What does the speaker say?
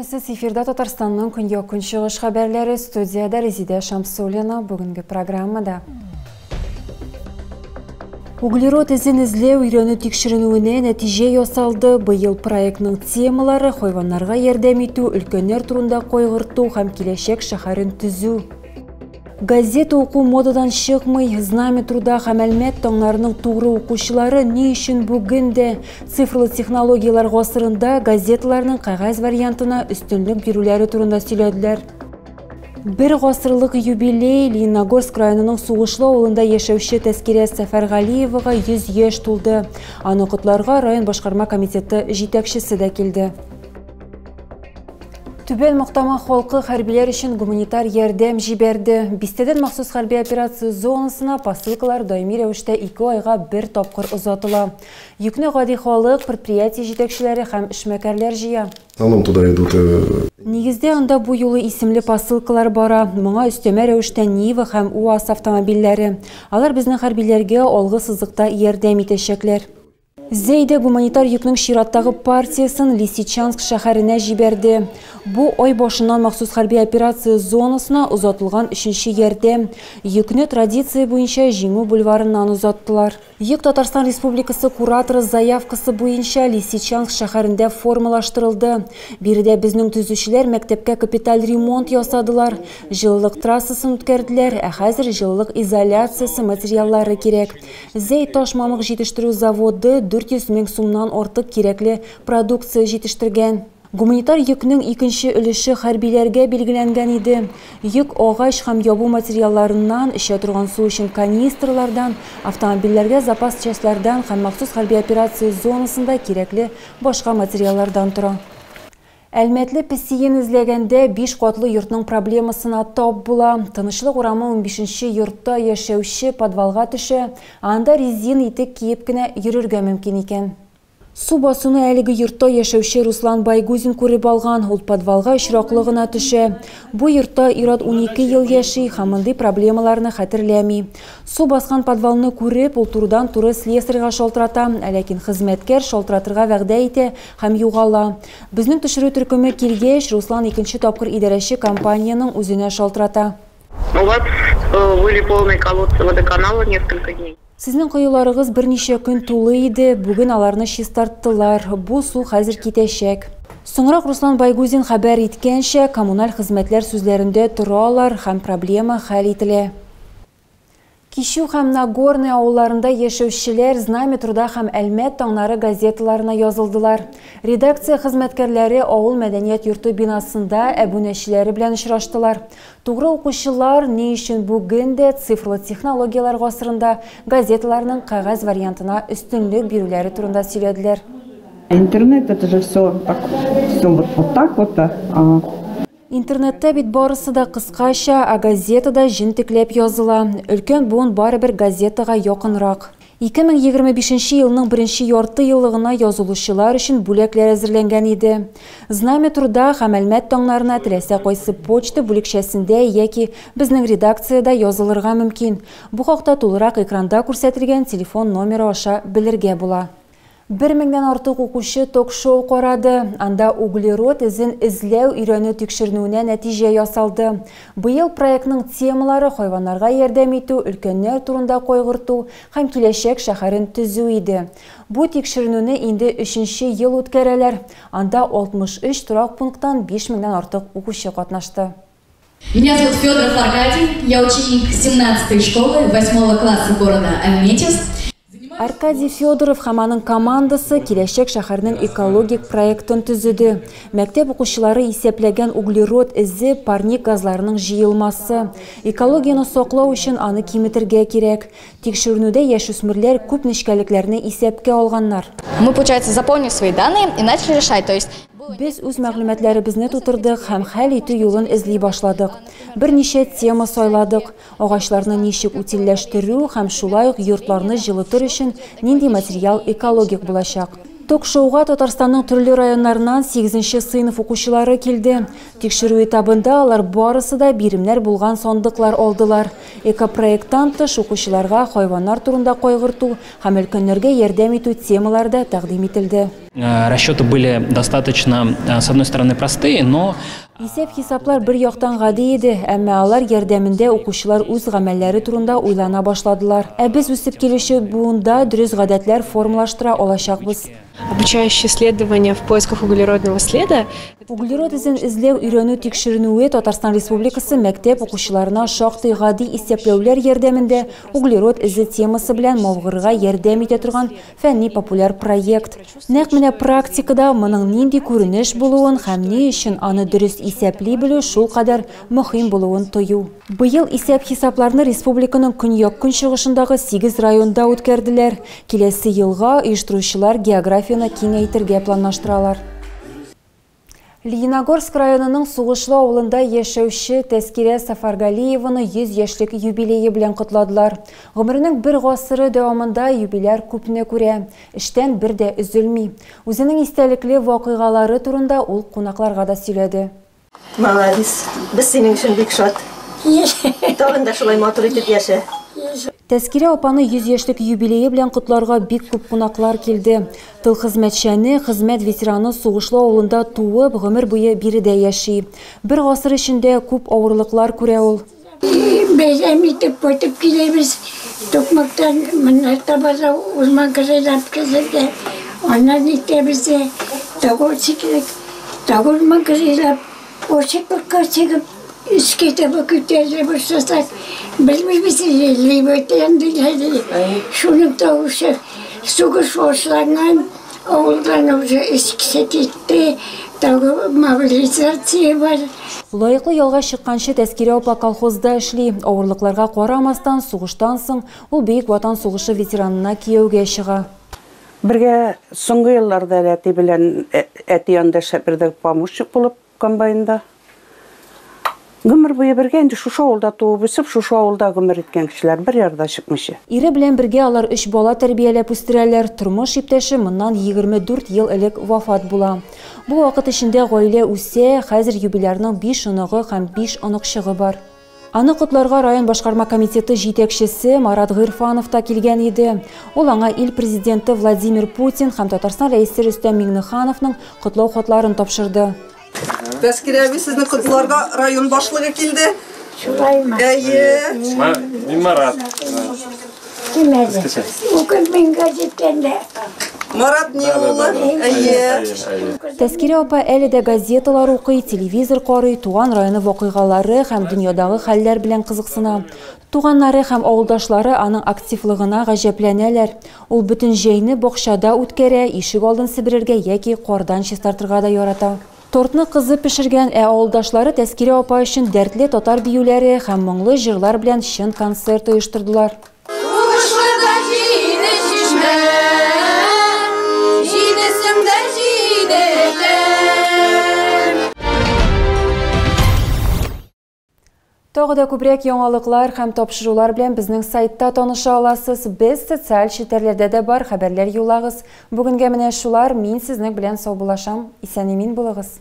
Саламатсыз, эфирда Татарстанның күнге күншығыш хабарлары, студияда Резида Шамсулина. Бүгінгі программада углерод ізін ізлеу үйрену текшірінуіне нәтиже ясалды. Быйыл проектның темалары хайваннарға ярдәм итү, үлкеннер турында койгырту һәм киләчәк шәһәрен төзү. Газета оқу модадан шықмый, знамя труда һәм әлмәт таңнарының тугры укучылары ни өчен бүген дә цифрлы технологиялар гасырында газеталарның кагаз вариантына өстенлек бирүләре турында сөйләделәр. Бер гасырлык юбилей Лениногорск районының Сугышлы авылында яшәүче Тәскирә Сәфәргалиевага 100 яшь тулды. Аны котларга район башкарма комитеты җитәкчесе дә килде. Түбән Мактама халкы хәрбиләр өчен гуманитар ярдәм җибәрде. Бистәдән махсус хәрби операция зонасына посылкалар даими рәвештә 2 айга бер тапкыр озатыла. Йөкне гади халык, предприятие җитәкчеләре һәм эшмәкәрләр җыя. Нигездә анда бу юлы исемле посылкалар бара. Моңа өстәмә рәвештә Нива һәм УАЗ автомобильләре. Алар безнең хәрбиләргә алгы сызыкта ярдәм итәчәкләр. Зәйдә гуманитар йөкнең чираттагы партиясын Лисичанск шәһәренә җибәрде. Бу ай башыннан махсус хәрби операция зонасына узатылган 3нче ярдәм. Йөкне традиция буенча Җиңү бульварыннан узаттылар. Йөк Татарстан Республикасы кураторы заявкасы буенча Лисичанск шәһәрендә формалаштырылды. Биредә безнең төзүчеләр мәктәпкә капиталь ремонт ясадылар. Җылылык трассасын үткәрделәр, ә хәзер җылылык изоляциясе материаллары кирәк. Зәйд таш мамык җитештерү заводы 400 мең сумнан артык кирәкле продукция җитештергән. Гуманитар йөкнең икенче өлеше хәрбиләргә билгеләнгән иде. Йөк агач һәм ябу материалларыннан, эчә торган су өчен канистрлардан, автомобильләргә запас частьләрдән һәм махсус хәрби операция зонасында кирәкле башка материаллардан тора. Әлмәтле песиен эзләгәндә 5 катлы йортның проблемасына тап була. Тынычлык урамы 15нче йортта яшәүче подвалга төшә. Анда резин итек киеп кенә йөрергә мөмкин икән. Су басуны әлеге йортта яшәүче Руслан Байгузин күреп алган, ул подвалга очраклыгына төшә. Бу йортта ир-ат 12 ел яши һәм мондый проблемаларны хәтерләми. Су баскан подвалны күреп, ул турыдан-туры слесарьга шалтырата, ләкин хезмәткәр шалтыратырга вәгъдә итә һәм югала. Безнең төшерү төркеме килгәч, Руслан икенче тапкыр идарәче компанияның үзенә шалтырата. У вас были полные колодцы водоканала несколько дней. Сезнең коеларыгыз берничә көн тулы иде, бүген аларны чистарттылар. Бу су хәзер китәчәк. Соңрак Руслан Байгузин хәбәр иткәнчә, коммуналь хезмәтләр сүзләрендә торалар һәм проблема хәл ителә. Кишу һәм Нагорный авылларында яшәүчеләр знамя труда һәм әлмәт таңнары газеталарына язылдылар. Редакция хезмәткәрләре авыл мәдәният йорты бинасында әбүнәчеләре белән очраштылар. Тугры укучылар ни өчен бүген дә цифрлы технологиялар гасырында газеталарның кагаз вариантына өстенлек бирүләре турында сөйләделәр. Интернет это же все вот так вот. Интернетта бит барысы да кыскача, а газетада җентекләп языла. Өлкән буын барыбер газетага якынрак. 2025 елның 1нче ярты еллыгына язылучылар өчен бүләкләр әзерләнгән иде. Знамя труда һәм әлмәт таңнарына теләсә кайсы почта бүлекчәсендә яки безнең редакциядә язылырга мөмкин. Бу хакта тулырак экранда күрсәтелгән телефон номеры аша белергә була. 1000-дән артык укучы ток-шоу карады. Анда углерод ізін эзләү өйрәнү тикшеренүенә нәтиҗә ясалды. Быел проектның темалары хайваннарга ярдәм итү, үлкәннәр турында койгырту һәм киләчәк шәһәрен төзү иде. Бу тикшеренүне инде 3нче ел үткәрәләр. Анда 63 торак пункттан 5000-дән артык укучы катнашты. Меня зовут Федоров Аркадий, я ученик 17-й школы 8 класса города Альметьевск. Аркадий Федоров һәм аның командасы киләчәк шәһәрнең экологик проектын төзеде. Мәктәп укучылары исәпләгән углерод изе парник газларының җыелмасы. Экологияны саклау өчен аны киметергә кирәк. Тикшеренүдә яшүсмерләр күп нечкәлекләрне исәпкә алганнар. Мы, получается, заполнили свои данные и начали решать, то есть Без үз мәгълүматларыбызны тутырдык һәм хәл итү юлын эзли башладык. Берничә тема сайладык. Агачларны ничек утилләштерү һәм шулай ук йортларны җылытыр өчен нинди материал экологик булачак. Ток-шоуга Татарстанның төрле районнарынан 8нче сыйныф укучылары килде. Тикшерү этабында алар барысы да биремнәр булган сандыклар алдылар. Экопроекттан тыш укучыларга хайваннар турында койгырту һәм өлкәннәргә ярдәм итү темалары да тәкъдим ителде. Расчеты были достаточно, с одной стороны, простые, но... Исәп-хисаплар bir яктан гади иде, әмма алар ярдәмендә укучылар үз гамәлләре турында уйлана башладылар. Без үсеп килүче буында дөрес гадәтләр формалаштыра алачакбыз. Обучающие исследования в поисках углеродного следа. Углерод изен эзләү, өйрәнү тикшеренүе Татарстан Республикасы мәктәп укучыларына шактый гади исәпләүләр ярдәмендә углерод изе темасы белән мавыгырга ярдәм итә торган фәнни популяр проект. Нәкъ менә практикада моның нинди күренеш булуын һәм ни өчен аны дөрес исәпли белү шул кадәр мөһим булуын тою. Быел исәп-хисапларны республиканың көньяк-көнчыгышындагы 8 районда үткәрделәр. Киләсе елга оештыручылар географияны киңәйтергә планлаштыралар. Лениногорск районының Сугышлы авылында яшәүче Тәскирә Сафаргалиеваны 100 яшьлек юбилее белән кутладылар. Гомеренең бер гасыры дәвамында юбиляр күпне күрә, эштән бер дә өзелми. Үзенең истәлекле вакыйгалары турында ул кунакларга да сөйләде. Молодец. Без синең өчен бик шат. Тагын да шулай матур итеп яшә. Тәскирә апаны 100 яшьлек юбилее белән котларга бик күп кунаклар килде. Тыл хезмәтчәне, хезмәт ветераны Сугышлы авылында туып, гомер буе биредә яши. Бер гасыр эчендә күп авырлыклар күрә ул. Бәйрәм итеп кайтып киләбез. Токмактан моннарда база узман кызылап кызылды. Аннан итәбез дә тагылчык, тагылман кызылап, ошыклыкка чыгып İskete bakıtlarla başlasak, bilmemiz libetten diledi. Şunun tavuşu, soğuş başlanan, oğuldan önce eskise gitti, mobilizatsiya var. Лайыклы ялга чыкканчы Тәскирә апа колхозда эшли. Авырлыкларга карамастан, сугыштан соң ул бөек ватан сугышы ветеранына кияүгә чыга. Бергә соңгы елларда әти белән әти янында шәпердә помощник булып комбайнда. Гомер буе бергә инде шушы авылда туып үсеп, шушы авылда гомер иткән кешеләр бер ярда чыкмыйчы. Ире белән бергә алар 3 бала тәрбияләп үстерәләр. Тормыш иптәше моннан 24 ел элек вафат була. Бу вакыт эчендә гаилә үсә, хәзер юбилярның 5 оныгы һәм 5 оныкчыгы бар. Аны котларга район башкарма комитеты җитәкчесе Марат Гыйрфанов та килгән иде. Ул аңа ил президенты Владимир Путин һәм Татарстан рәисе Рөстәм Миңнехановның котлау хатларын тапшырды. Тәскирә әби сезне котларга район башлыгы килде. Шулаймы? Әйе. Мин Марат. Кимәде? Укып мин газетәндә. Марат ни улы? Әйе. Тәскирә апа әле дә газеталар укый, телевизор карый, туган районы вакыйгалары һәм дөньядагы хәлләр белән кызыксына. Туганнары һәм авылдашлары аның активлыгына гаҗәпләнәләр. Ул бөтен җәйне бакчада үткәрә, ишек алдын себерергә яки кардан чистартырга да ярата. Тортны кызы пешергән авылдашлары Тәскирә апа өчен дәртле татар биюләре һәм моңлы җырлар белән чын концерт оештырдылар. Тагы да күбрәк яңалыклар һәм тапшырулар белән безнең сайтта таныша аласыз. Без социаль челтәрләрдә дә бар, хәбәрләр юллагыз. Бүгенгә менә шулар. Мин сезнең белән сау булашам. Исән-имин булыгыз.